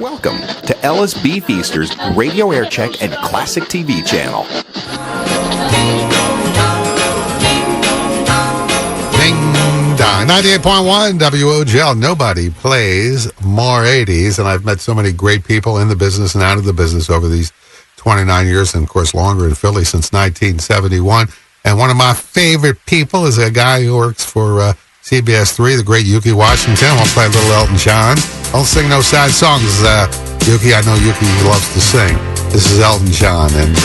Welcome to LSB Feaster's Radio Aircheck and Classic TV channel. Ding dong. 98.1 WOGL. Nobody plays more 80s. And I've met so many great people in the business and out of the business over these 29 years, and of course longer in Philly since 1971. And one of my favorite people is a guy who works for CBS 3, the great Yuki Washington. I'll play a little Elton John. Don't sing no sad songs, Yuki. I know Yuki loves to sing. This is Elton John. And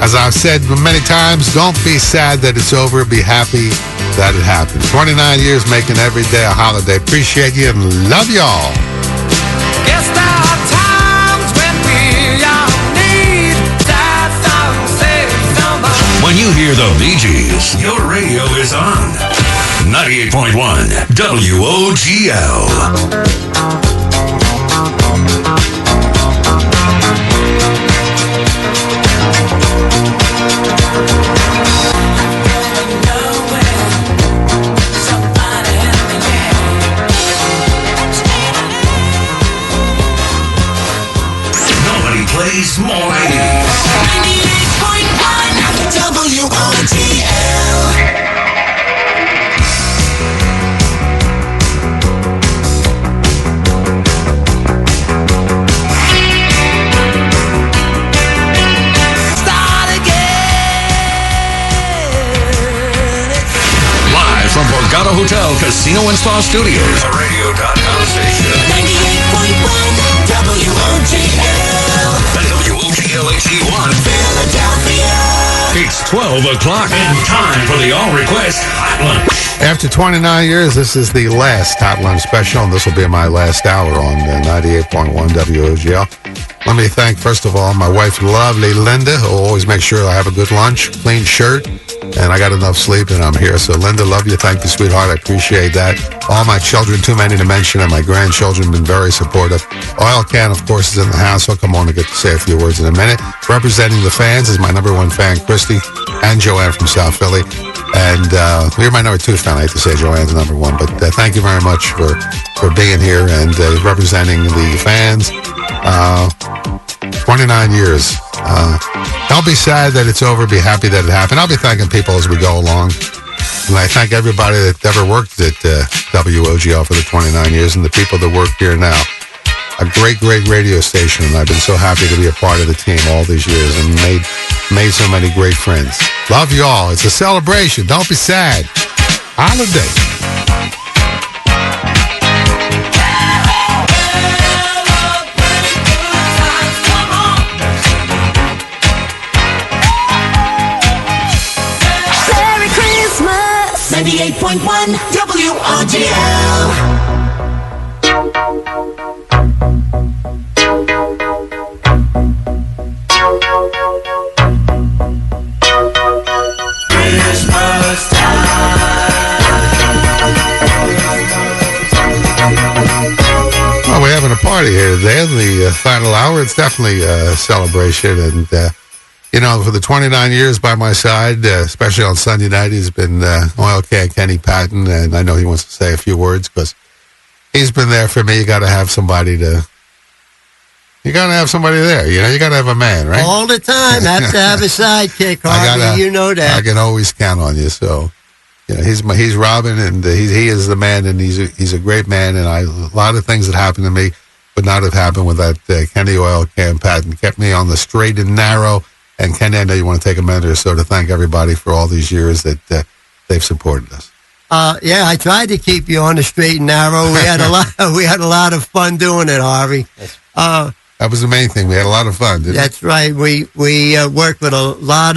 as I've said many times, don't be sad that it's over. Be happy that it happened. 29 years making every day a holiday. Appreciate you and love y'all. Guess there are times when we all need sad songs, say somebody. When you hear the Bee Gees, your radio is on. 98.1 WOGL. Nobody plays more 80s. 98.1 WOGL. From Borgata Hotel, Casino and Spa Studios. The radio.com station. 98.1 WOGL. And WOGL HD1. Philadelphia. It's 12 o'clock and time for the all-request Hot Lunch. After 29 years, this is the last Hot Lunch special, and this will be my last hour on 98.1 WOGL. Let me thank, first of all, my wife, lovely Linda, who always makes sure I have a good lunch, clean shirt, and I got enough sleep, and I'm here. So, Linda, love you. Thank you, sweetheart. I appreciate that. All my children, too many to mention, and my grandchildren have been very supportive. Oil Can, of course, is in the house. He'll come on to get to say a few words in a minute. Representing the fans is my number one fan, Christy, and Joanne from South Philly. And you're my number two fan. I hate to say Joanne's number one, but thank you very much for being here and representing the fans. 29 years. Don't be sad that it's over. Be happy that it happened. I'll be thanking people as we go along. And I thank everybody that ever worked at WOGL for the 29 years and the people that work here now. A great, great radio station. And I've been so happy to be a part of the team all these years and made so many great friends. Love you all. It's a celebration. Don't be sad. Holiday. Merry Christmas. 98.1 WOGL. Christmas Well, we're having a party here today in the final hour. It's definitely a celebration. And, for the 29 years by my side, especially on Sunday night, he's been Oil Can Kenny Patton. And I know he wants to say a few words because he's been there for me. You got to have somebody there. You got to have a man, right? All the time. Have to have a sidekick, Harvey. You know that. I can always count on you. So, he's Robin, and he is the man, and he's a great man. And a lot of things that happened to me would not have happened without Kenny Oil Can Patton. Kept me on the straight and narrow. And Kenny, I know you want to take a minute or so to thank everybody for all these years that they've supported us. Yeah, I tried to keep you on the straight and narrow. We had a lot of fun doing it, Harvey. That was the main thing. We had a lot of fun, didn't we? That's right. We worked with a lot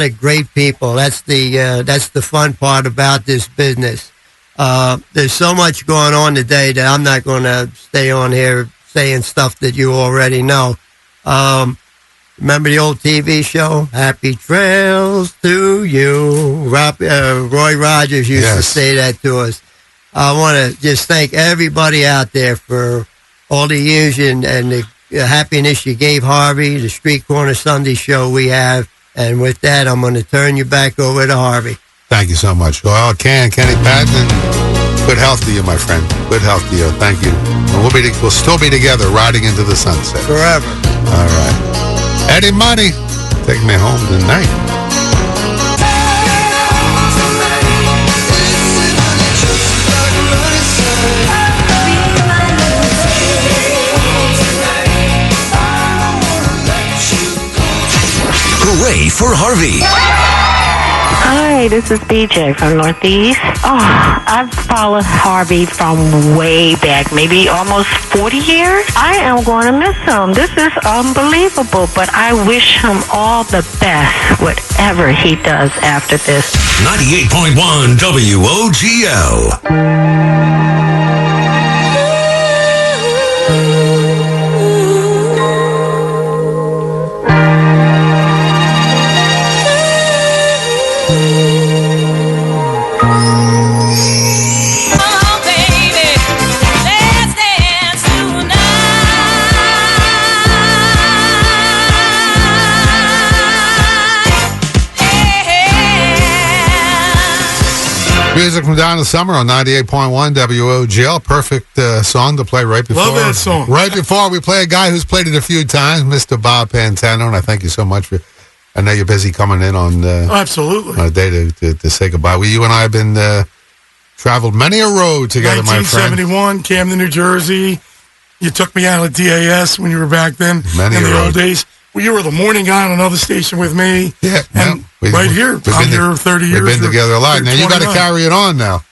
of great people. That's the fun part about this business. There's so much going on today that I'm not going to stay on here saying stuff that you already know. Remember the old TV show, Happy Trails to You? Roy Rogers used to say that to us. I want to just thank everybody out there for all the years and the happiness you gave Harvey, the Street Corner Sunday show we have. And with that, I'm going to turn you back over to Harvey. Thank you so much. Well, Kenny Patton. Good health to you, my friend. Good health to you. Thank you. And we'll still be together riding into the sunset. Forever. All right. Eddie Money, take me home tonight. Hooray for Harvey. Hi, this is BJ from Northeast. Oh, I've followed Harvey from way back, maybe almost 40 years. I am going to miss him. This is unbelievable, but I wish him all the best, whatever he does after this. 98.1 WOGL. Music from Donna Summer on 98.1 WOGL. Perfect song to play right before. Love that song. Right before we play a guy who's played it a few times, Mr. Bob Pantano, and I thank you so much for. I know you're busy coming in on absolutely on a day to say goodbye. Well, you and I have been traveled many a road together, my friend. 1971, Camden, New Jersey. You took me out of DAS when you were back then Many in a the road. old days. Well, you were the morning guy on another station with me. Yeah, and no, right here, I'm here 30 years. We've been together a lot. You're Now you got to 29. carry it on now.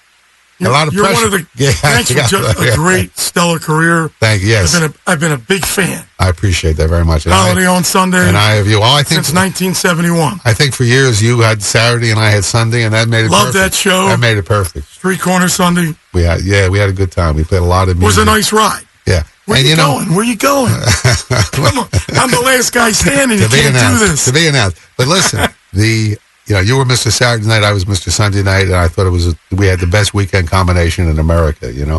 A lot of You're pressure. one of the. Yeah, Thanks for a great, stellar career. Thank you. Yes, I've been a big fan. I appreciate that very much. And Holiday on Sunday. And I have you. Well, I think since 1971. I think for years you had Saturday and I had Sunday, and that made it. Loved perfect. that show. That made it perfect. Street Corner Sunday. We had a good time. We played a lot of music. Was a nice ride. Yeah. Where and you going? Where you going? Come on. I'm the last guy standing. You can't do this. To be announced. But listen, you were Mr. Saturday Night, I was Mr. Sunday Night, and I thought we had the best weekend combination in America, And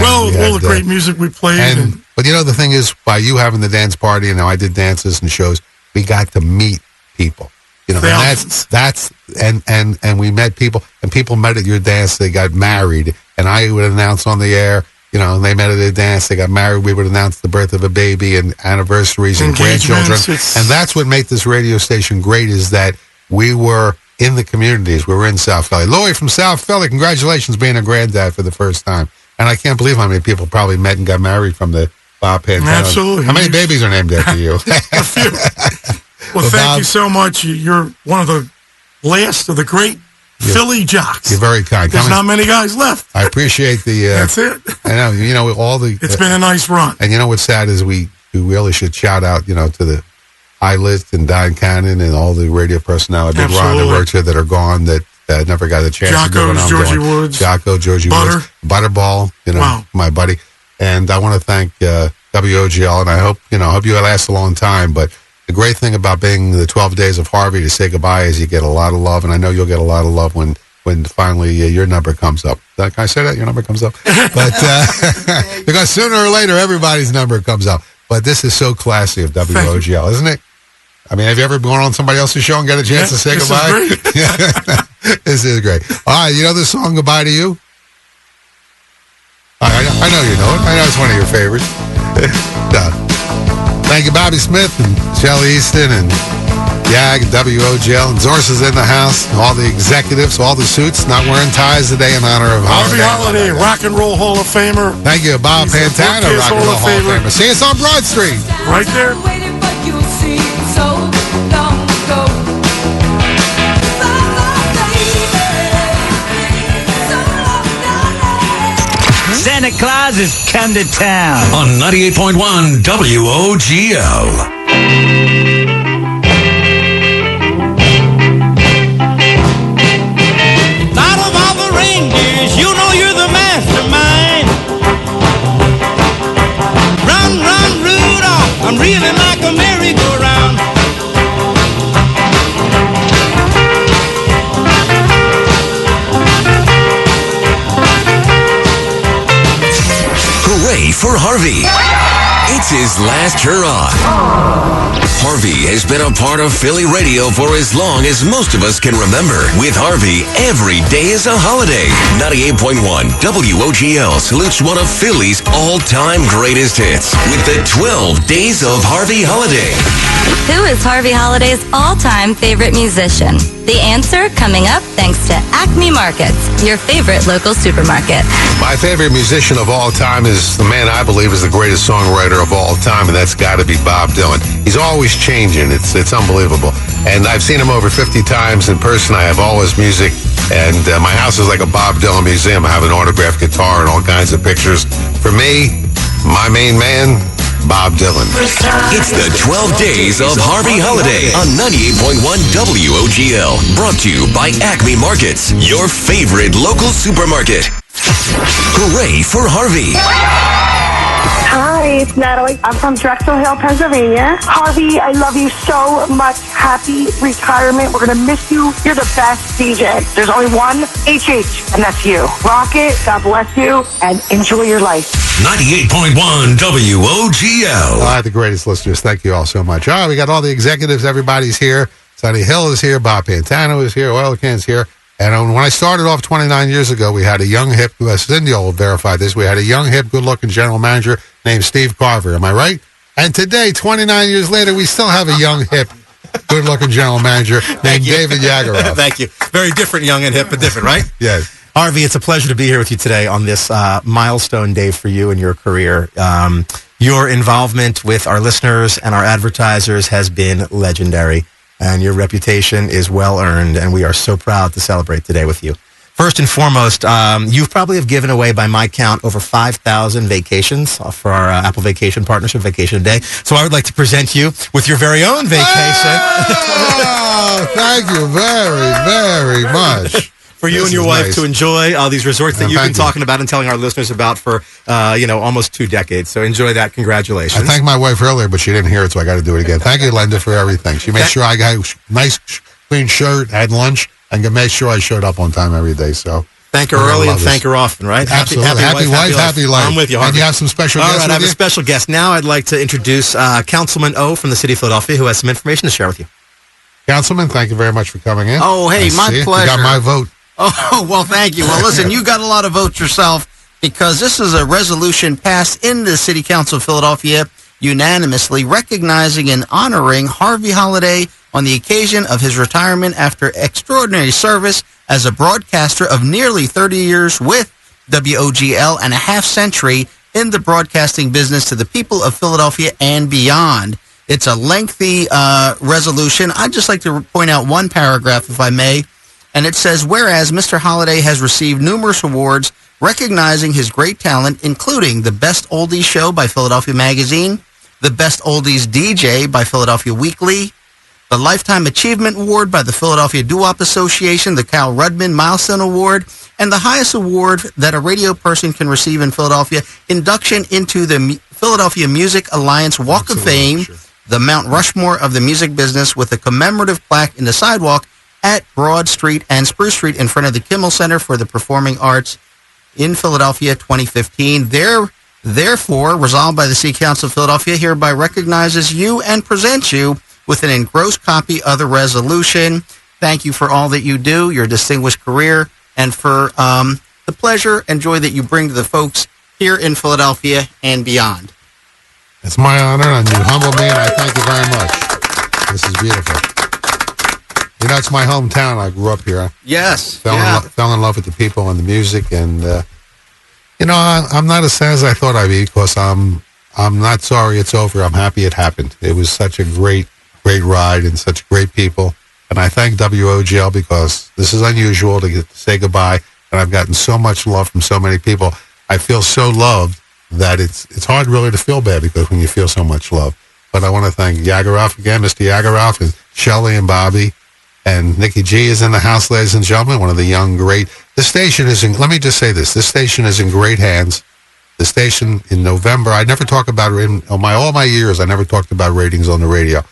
all the great music we played. But the thing is, by you having the dance party, and I did dances and shows, we got to meet people. And that's and we met people, and people met at your dance. They got married, and I would announce on the air. And they met at a dance, they got married, we would announce the birth of a baby and anniversaries and grandchildren. And that's what made this radio station great, is that we were in the communities. We were in South Philly. Louie from South Philly, congratulations being a granddad for the first time. And I can't believe how many people probably met and got married from the Bob Pantano. Absolutely. How many babies are named after you? A few. Well, thank Bob, you so much. You're one of the last of the great Philly jocks. You're very kind. There's not many guys left. I appreciate the. That's it. I know, all the. It's been a nice run. And what's sad is we really should shout out, to the High List and Don Cannon and all the radio personnel, Big Ron that worked here that are gone, that never got a chance to do what I'm Georgie doing. Woods. Jocko, Georgie Woods. Butterball, wow. My buddy. And I want to thank WOGL, and I hope you last a long time, but the great thing about being the 12 days of Harvey to say goodbye is you get a lot of love, and I know you'll get a lot of love when finally your number comes up. Can I say that? Your number comes up? But because sooner or later, everybody's number comes up. But this is so classy of WOGL, isn't it? I mean, have you ever gone on somebody else's show and got a chance to say goodbye? This is great. All right, this song, Goodbye to You? I know you know it. I know it's one of your favorites. Thank you, Bobby Smith and Shelly Easton and YAG, WOGL, and Zorsa's in the house, all the executives, all the suits, not wearing ties today in honor of Harvey Holiday, Rock and Roll Hall of Famer. Thank you, Bob Pantano, Rock and Roll Hall of Famer. See us on Broad Street. Right there. Santa Claus has come to town. On 98.1 WOGL. You're the mastermind. Run, run, Rudolph. I'm reeling like a merry-go-round. Hooray for Harvey. It's his last hurrah. Harvey has been a part of Philly radio for as long as most of us can remember. With Harvey, every day is a holiday. 98.1 WOGL salutes one of Philly's all-time greatest hits with the 12 Days of Harvey Holiday. Who is Harvey Holiday's all-time favorite musician? The answer coming up thanks to Acme Markets, your favorite local supermarket. My favorite musician of all time is the man I believe is the greatest songwriter of all time, and that's got to be Bob Dylan. He's always changing. It's unbelievable. And I've seen him over 50 times in person. I have all his music, and my house is like a Bob Dylan museum. I have an autographed guitar and all kinds of pictures. For me, my main man, Bob Dylan. It's the 12 Days of Harvey Holiday on 98.1 WOGL. Brought to you by Acme Markets, your favorite local supermarket. Hooray for Harvey. Hi, it's Natalie. I'm from Drexel Hill, Pennsylvania. Harvey, I love you so much. Happy retirement. We're going to miss you. You're the best DJ. There's only one HH, and that's you. Rock it. God bless you, and enjoy your life. 98.1 WOGL. All right, the greatest listeners. Thank you all so much. All right, we got all the executives. Everybody's here. Sonny Hill is here. Bob Pantano is here. Oil Can's here. And when I started off 29 years ago, we had a young, hip, Cindy will verify this, we had a young, hip, good-looking general manager named Steve Carver. Am I right? And today, 29 years later, we still have a young, hip, good-looking general manager named David Yagaroff. Thank you. Very different, young and hip, but different, right? Yes. Harvey, it's a pleasure to be here with you today on this milestone day for you and your career. Your involvement with our listeners and our advertisers has been legendary, and your reputation is well-earned, and we are so proud to celebrate today with you. First and foremost, you probably have given away, by my count, over 5,000 vacations for our Apple Vacation Partnership, Vacation Day. So I would like to present you with your very own vacation. Oh, thank you very, very much. For you and your wife to enjoy these resorts that you've been talking about and telling our listeners about for, almost 2 decades. So enjoy that. Congratulations. I thanked my wife earlier, but she didn't hear it, so I got to do it again. Thank you, Linda, for everything. She made sure I got a nice, clean shirt, had lunch, and made sure I showed up on time every day. So thank her early and thank her often, right? Absolutely. Happy wife, happy life. I'm with you, Harvey. And you have some special guests. All right, I have a special guest. Now I'd like to introduce Councilman O from the city of Philadelphia, who has some information to share with you. Councilman, thank you very much for coming in. Oh, hey, my pleasure. You got my vote. Oh, well, thank you. Well, listen, you got a lot of votes yourself because this is a resolution passed in the City Council of Philadelphia unanimously recognizing and honoring Harvey Holiday on the occasion of his retirement after extraordinary service as a broadcaster of nearly 30 years with WOGL and a half-century in the broadcasting business to the people of Philadelphia and beyond. It's a lengthy resolution. I'd just like to point out one paragraph, if I may. And it says, whereas Mr. Holiday has received numerous awards recognizing his great talent, including the Best Oldies Show by Philadelphia Magazine, the Best Oldies DJ by Philadelphia Weekly, the Lifetime Achievement Award by the Philadelphia Doo-Wop Association, the Cal Rudman Milestone Award, and the highest award that a radio person can receive in Philadelphia, induction into the Philadelphia Music Alliance Walk of Fame, the Mount Rushmore of the music business, with a commemorative plaque in the sidewalk at Broad Street and Spruce Street in front of the Kimmel Center for the Performing Arts in Philadelphia 2015. Therefore, resolved by the City Council of Philadelphia, hereby recognizes you and presents you with an engrossed copy of the resolution. Thank you for all that you do, your distinguished career, and for the pleasure and joy that you bring to the folks here in Philadelphia and beyond. It's my honor, and you humble me, and I thank you very much. This is beautiful. You know, it's my hometown. I grew up here. Yes. Fell in love with the people and the music, and I'm not as sad as I thought I'd be because I'm not sorry it's over. I'm happy it happened. It was such a great ride and such great people, and I thank WOGL because this is unusual to get to say goodbye, and I've gotten so much love from so many people. I feel so loved that it's hard really to feel bad because when you feel so much love. But I want to thank Yagaroff again, Mr. Yagaroff, and Shelley and Bobby. And Nikki G is in the house, ladies and gentlemen, one of the young, great. The station is in, let me just say this station is in great hands. The station in November, I never talk about, all my years, I never talked about ratings on the radio.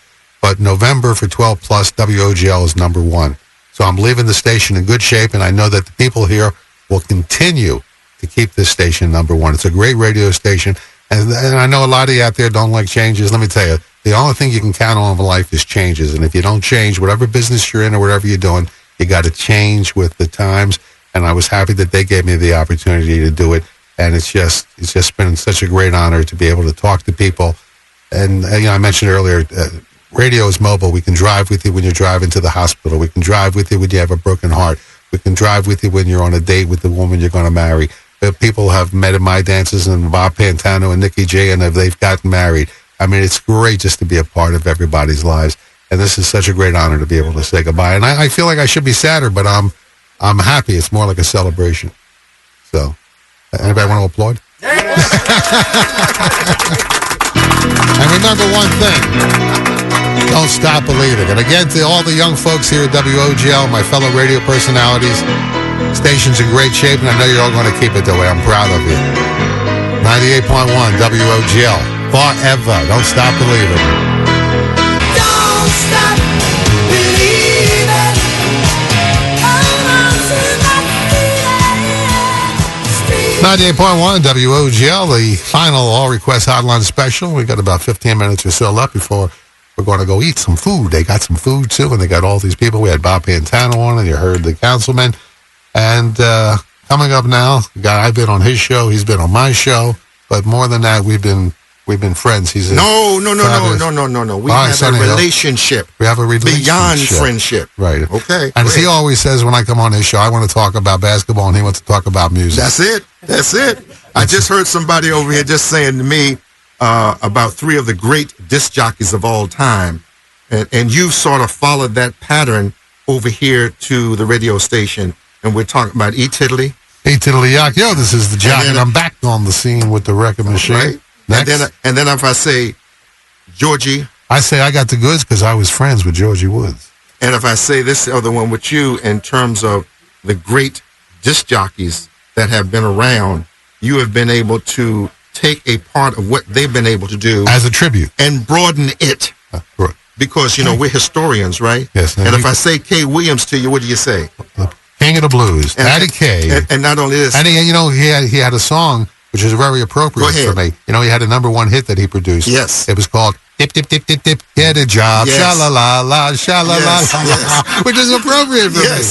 But November for 12 plus, WOGL is number 1. So I'm leaving the station in good shape, and I know that the people here will continue to keep this station number 1. It's a great radio station. And I know a lot of you out there don't like changes. Let me tell you, the only thing you can count on in life is changes. And if you don't change, whatever business you're in or whatever you're doing, you got to change with the times. And I was happy that they gave me the opportunity to do it. And it's just been such a great honor to be able to talk to people. And I mentioned earlier, radio is mobile. We can drive with you when you're driving to the hospital. We can drive with you when you have a broken heart. We can drive with you when you're on a date with the woman you're going to marry. People have met at my dances, and Bob Pantano and Nikki J, and they've gotten married. I mean, it's great just to be a part of everybody's lives. And this is such a great honor to be able to say goodbye. And I feel like I should be sadder, but I'm happy. It's more like a celebration. So, anybody want to applaud? And remember one thing. Don't stop believing. And again, to all the young folks here at WOGL, my fellow radio personalities, station's in great shape, and I know you're all going to keep it that way. I'm proud of you. 98.1 WOGL. Forever. Don't stop believing. Don't stop believing. Hold on to that feeling. 98.1 WOGL, the final all request hotline special. We got about 15 minutes or so left before we're going to go eat some food. They got some food too, and they got all these people. We had Bob Pantano on, and you heard the councilman. And coming up now, the guy, I've been on his show, he's been on my show, but more than that, we've been friends. He's No. We have a relationship. We have a relationship beyond friendship. Right. Okay. And as he always says when I come on his show, I want to talk about basketball, and he wants to talk about music. That's it. I just heard somebody over here just saying to me about three of the great disc jockeys of all time, and you sort of followed that pattern over here to the radio station. And we're talking about E-Tiddly. E-Tiddly Yak. Yo, this is the jock, and I'm back on the scene with the record machine. Right. Next. And then if I say Georgie. I say I got the goods because I was friends with Georgie Woods. And if I say this other one with you in terms of the great disc jockeys that have been around, you have been able to take a part of what they've been able to do. As a tribute. And broaden it. Right. Because, we're historians, right? Yes. And if I say Kay Williams to you, what do you say? King of the Blues, Daddy K. And not only this. And he had a song which is very appropriate for me. He had a #1 hit that he produced. Yes. It was called Dip, Dip, Dip, Dip, Dip, Get a Job, Yes. Sha-la-la-la, Sha-la-la-la, which is appropriate for me.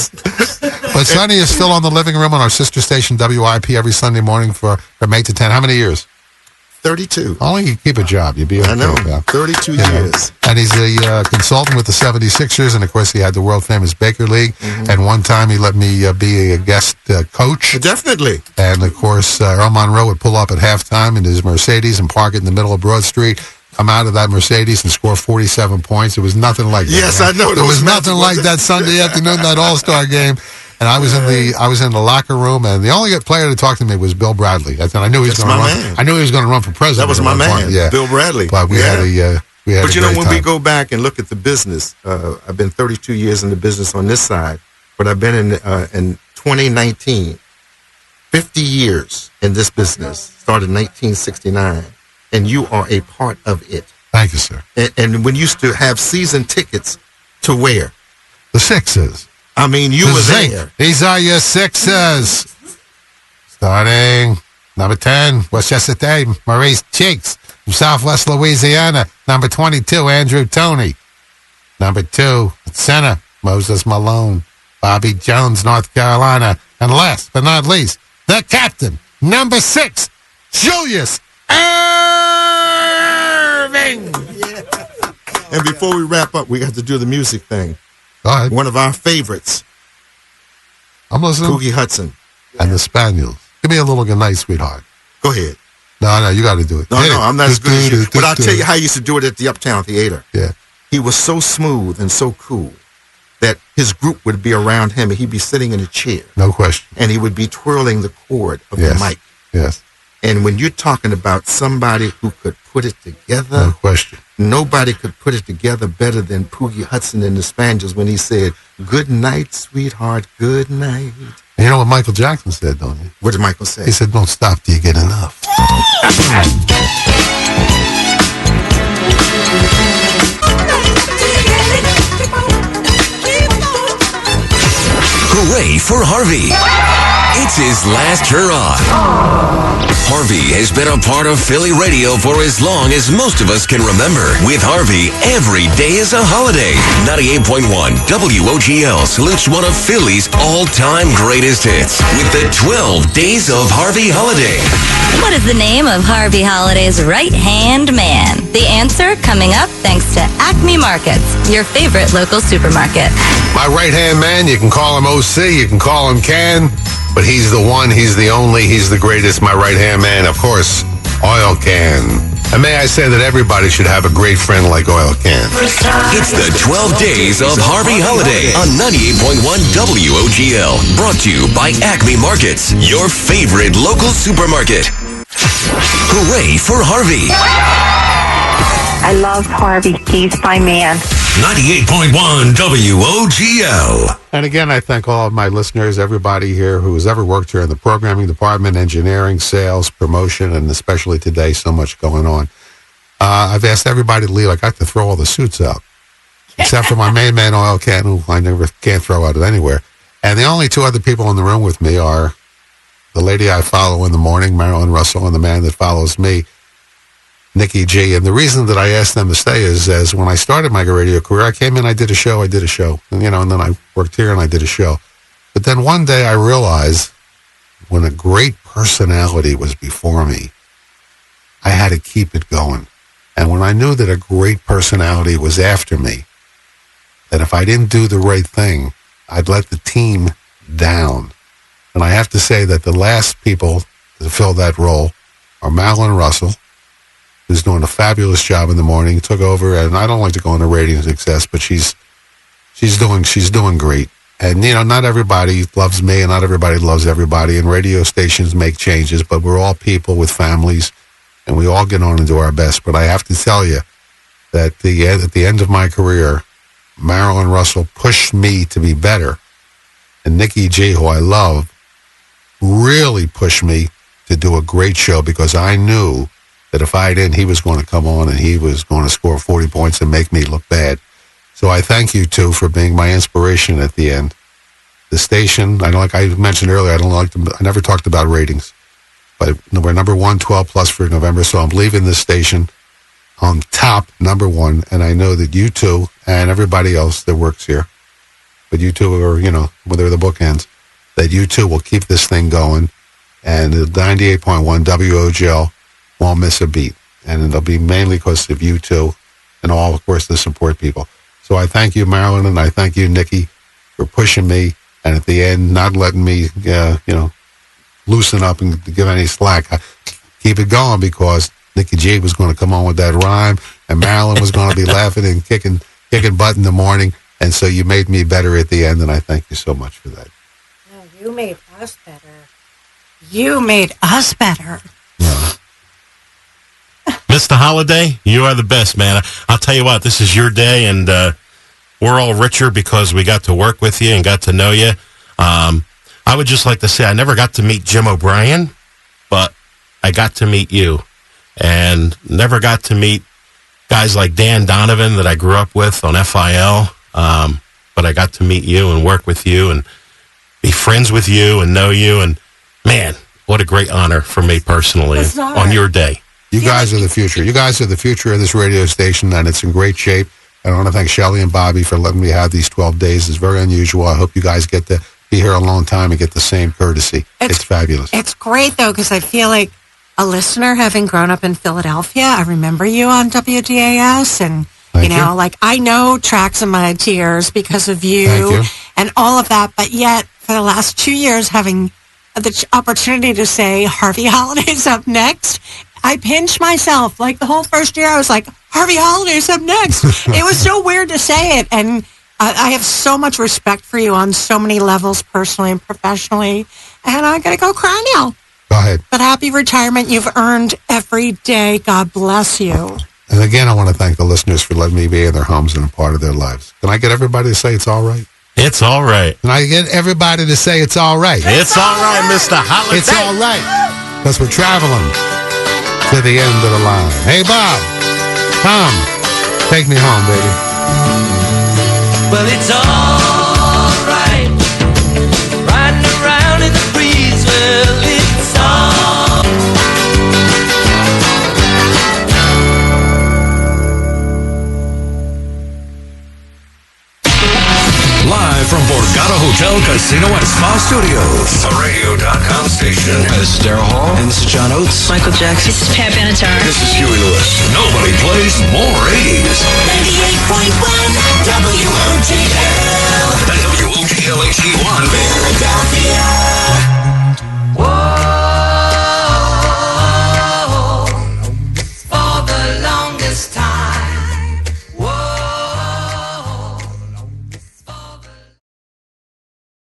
But Sonny is still on the living room on our sister station, WIP, every Sunday morning from 8 to 10. How many years? 32. Only you keep a job. You'd be okay. I know. Pal. 32 years. And he's a consultant with the 76ers, and of course he had the world famous Baker League. Mm-hmm. And one time he let me be a guest coach. Definitely. And of course Earl Monroe would pull up at halftime in his Mercedes and park it in the middle of Broad Street, come out of that Mercedes and score 47 points. It was nothing like that. Yes, I know. There was nothing like that Sunday afternoon, that All-Star game. And I was in the locker room, and the only player to talk to me was Bill Bradley. I knew he was going to run. Man. I knew he was going to run for president. That was my man, Bill Bradley. But we had a But when we go back and look at the business, I've been 32 years in the business on this side, but I've been in 2019, 50 years in this business. Started in 1969, and you are a part of it. Thank you, sir. And when you used to have season tickets to where? The Sixers. I mean, you were there. These are your Sixers. Starting number 10, Westchester State, Maurice Cheeks from Southwest Louisiana. Number 22, Andrew Toney. Number 2, center, Moses Malone. Bobby Jones, North Carolina. And last but not least, the captain, number 6, Julius Irving. And before we wrap up, we got to do the music thing. Go ahead. One of our favorites. I'm listening. Poogie Hudson. And the Spaniels. Give me a little good night, sweetheart. Go ahead. No, you got to do it. No, I'm not as good as you. But I'll tell you how he used to do it at the Uptown Theater. Yeah. He was so smooth and so cool that his group would be around him, and he'd be sitting in a chair. No question. And he would be twirling the cord of the mic. Yes. And when you're talking about somebody who could put it together, no question. Nobody could put it together better than Poogie Hudson and the Spaniels when he said, "Good night, sweetheart, good night." And you know what Michael Jackson said, don't you? What did Michael say? He said, "Don't stop till you get enough." Hooray for Harvey! It's his last hurrah. Harvey has been a part of Philly radio for as long as most of us can remember. With Harvey, every day is a holiday. 98.1 WOGL salutes one of Philly's all-time greatest hits with the 12 Days of Harvey Holiday. What is the name of Harvey Holiday's right-hand man? The answer coming up thanks to Acme Markets, your favorite local supermarket. My right-hand man, you can call him OC, you can call him Ken, but he's the one, he's the only, he's the greatest, my right-hand man, of course, Oil Can. And may I say that everybody should have a great friend like Oil Can. It's the 12 Days of Harvey Holiday on 98.1 WOGL. Brought to you by Acme Markets, your favorite local supermarket. Hooray for Harvey. I love Harvey. He's my man. 98.1 WOGL. And again, I thank all of my listeners, everybody here who has ever worked here in the programming department, engineering, sales, promotion, and especially today, so much going on. I've asked everybody to leave. I got to throw all the suits out, except for my main man, Oil Can, who I never can't throw out anywhere. And the only two other people in the room with me are the lady I follow in the morning, Marilyn Russell, and the man that follows me, Nikki G. And the reason that I asked them to stay is, as when I started my radio career, I came in, I did a show, and, and then I worked here and I did a show. But then one day I realized when a great personality was before me, I had to keep it going. And when I knew that a great personality was after me, that if I didn't do the right thing, I'd let the team down. And I have to say that the last people to fill that role are Marilyn Russell, who's doing a fabulous job in the morning, took over, and I don't like to go into rating success, but she's doing great. And, not everybody loves me, and not everybody loves everybody, and radio stations make changes, but we're all people with families, and we all get on and do our best. But I have to tell you that at the end of my career, Marilyn Russell pushed me to be better, and Nikki G, who I love, really pushed me to do a great show, because I knew that if I didn't, he was going to come on and he was going to score 40 points and make me look bad. So I thank you two for being my inspiration at the end. The station, like I mentioned earlier, I never talked about ratings, but we're number 1, 12 plus for November, so I'm leaving this station on top, number 1, and I know that you two and everybody else that works here, but you two are, they're the bookends, that you two will keep this thing going, and the 98.1 WOGL won't miss a beat. And it'll be mainly because of you two and all, of course, the support people. So I thank you, Marilyn, and I thank you, Nikki, for pushing me, and at the end, not letting me, loosen up and give any slack. I keep it going, because Nikki G was going to come on with that rhyme, and Marilyn was going to be laughing and kicking butt in the morning, and so you made me better at the end, and I thank you so much for that. No, you made us better. You made us better. Yeah. Mr. Holiday, you are the best, man. I'll tell you what, this is your day, and we're all richer because we got to work with you and got to know you. I would just like to say I never got to meet Jim O'Brien, but I got to meet you, and never got to meet guys like Dan Donovan that I grew up with on FIL, but I got to meet you and work with you and be friends with you and know you, and man, what a great honor for me personally on your day. You guys are the future. You guys are the future of this radio station, and it's in great shape. And I want to thank Shelley and Bobby for letting me have these 12 days. It's very unusual. I hope you guys get to be here a long time and get the same courtesy. It's fabulous. It's great, though, because I feel like a listener, having grown up in Philadelphia, I remember you on WDAS, and, I know Tracks of My Tears because of you and all of that, but yet, for the last 2 years, having the opportunity to say Harvey Holiday's up next, I pinched myself. Like the whole first year, I was like, Harvey Holiday's up next. It was so weird to say it. And I have so much respect for you on so many levels, personally and professionally. And I got to go cry now. Go ahead. But happy retirement. You've earned every day. God bless you. And again, I want to thank the listeners for letting me be in their homes and a part of their lives. Can I get everybody to say it's all right? It's all right. Can I get everybody to say it's all right? It's all right, Mr. Holiday. It's all right. Because we're traveling to the end of the line. Hey, Bob, Tom, take me home, baby. Well, it's all right, riding around in the breeze. Casino and Spa Studios. The radio.com station. This is Daryl Hall. And this is John Oates. Michael Jackson. This is Pat Benatar. This is Huey Lewis. Nobody plays more 80s. 98.1 WOGL. The WOGL HD1